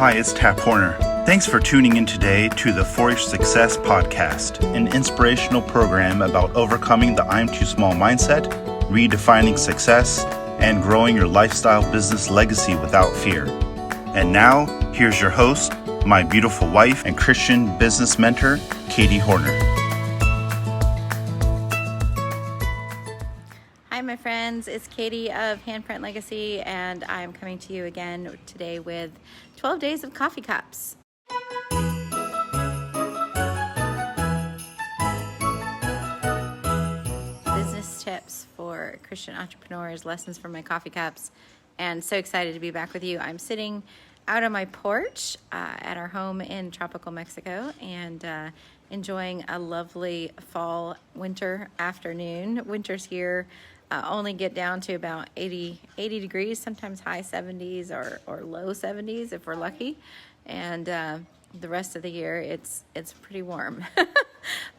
Hi, it's Tap Hornor. Thanks for tuning in today to the For Your Success podcast, an inspirational program about overcoming the I'm too small mindset, redefining success, and growing your lifestyle business legacy without fear. And now, here's your host, my beautiful wife and Christian business mentor, Katie Hornor. Hi, my friends. It's Katie of Handprint Legacy, and I'm coming to you again today with 12 days of coffee cups. Business tips for Christian entrepreneurs, lessons from my coffee cups, and so excited to be back with you. I'm sitting out on my porch at our home in tropical Mexico and enjoying a lovely winter afternoon. Winter's here. Only get down to about 80 degrees, sometimes high 70s or low 70s if we're lucky. And the rest of the year, it's pretty warm.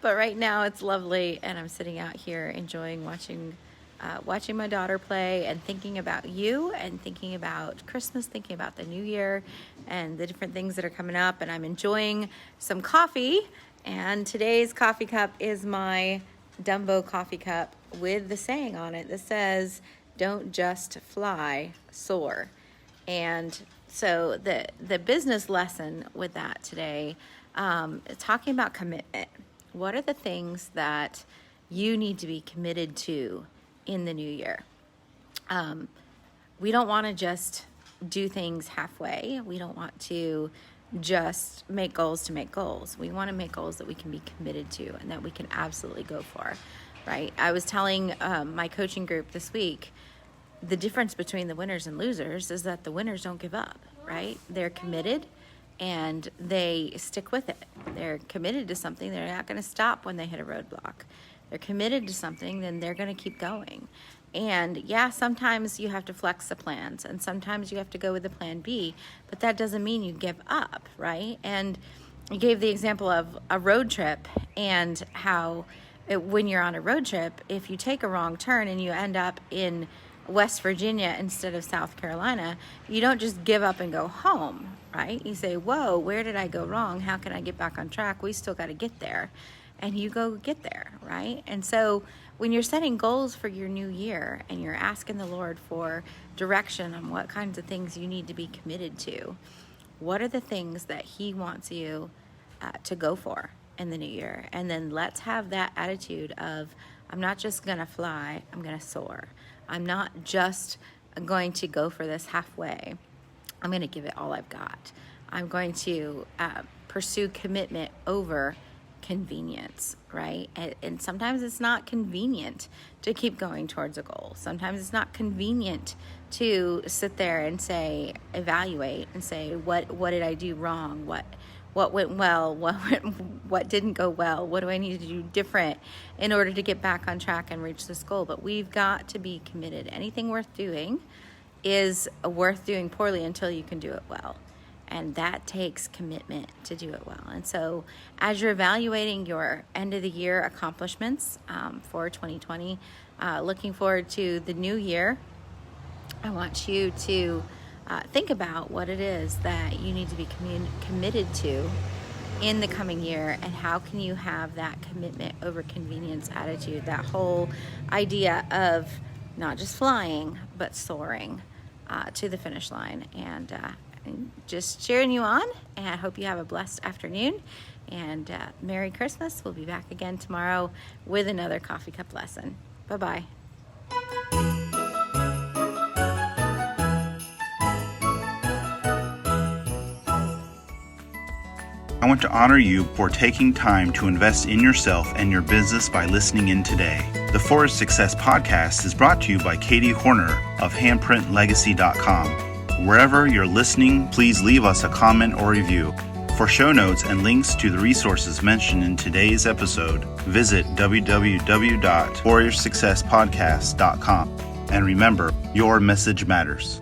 But right now it's lovely, and I'm sitting out here enjoying watching my daughter play and thinking about you and thinking about Christmas, thinking about the new year and the different things that are coming up. And I'm enjoying some coffee, and today's coffee cup is my Dumbo coffee cup with the saying on it that says, "Don't just fly, soar." And so the business lesson with that today, talking about commitment. What are the things that you need to be committed to in the new year? We don't want to just do things halfway. We don't want to just make goals to make goals. We want to make goals that we can be committed to and that we can absolutely go for, right? I was telling my coaching group this week, the difference between the winners and losers is that the winners don't give up, right? They're committed and they stick with it. They're committed to something. They're not going to stop when they hit a roadblock. They're committed to something, then they're going to keep going. And yeah, sometimes you have to flex the plans and sometimes you have to go with the plan B, but that doesn't mean you give up, right? And you gave the example of a road trip and how when you're on a road trip, if you take a wrong turn and you end up in West Virginia instead of South Carolina, you don't just give up and go home, right? You say, whoa, where did I go wrong? How can I get back on track? We still got to get there. And you go get there, right? And so when you're setting goals for your new year and you're asking the Lord for direction on what kinds of things you need to be committed to, what are the things that He wants you to go for in the new year? And then let's have that attitude of, I'm not just going to fly, I'm going to soar. I'm not just going to go for this halfway. I'm going to give it all I've got. I'm going to pursue commitment over convenience, right? And sometimes it's not convenient to keep going towards a goal. Sometimes it's not convenient to sit there and say, evaluate and say, what did I do wrong? What went well? What didn't go well? What do I need to do different in order to get back on track and reach this goal? But we've got to be committed. Anything worth doing is worth doing poorly until you can do it well. And that takes commitment to do it well. And so as you're evaluating your end of the year accomplishments for 2020, looking forward to the new year, I want you to think about what it is that you need to be committed to in the coming year, and how can you have that commitment over convenience attitude, that whole idea of not just flying, but soaring to the finish line. And just cheering you on, and I hope you have a blessed afternoon, and Merry Christmas. We'll be back again tomorrow with another coffee cup lesson. Bye-bye. I want to honor you for taking time to invest in yourself and your business by listening in today. The For Your Success podcast is brought to you by Katie Hornor of handprintlegacy.com. Wherever you're listening, please leave us a comment or review. For show notes and links to the resources mentioned in today's episode, visit www.foryoursuccesspodcast.com. And remember, your message matters.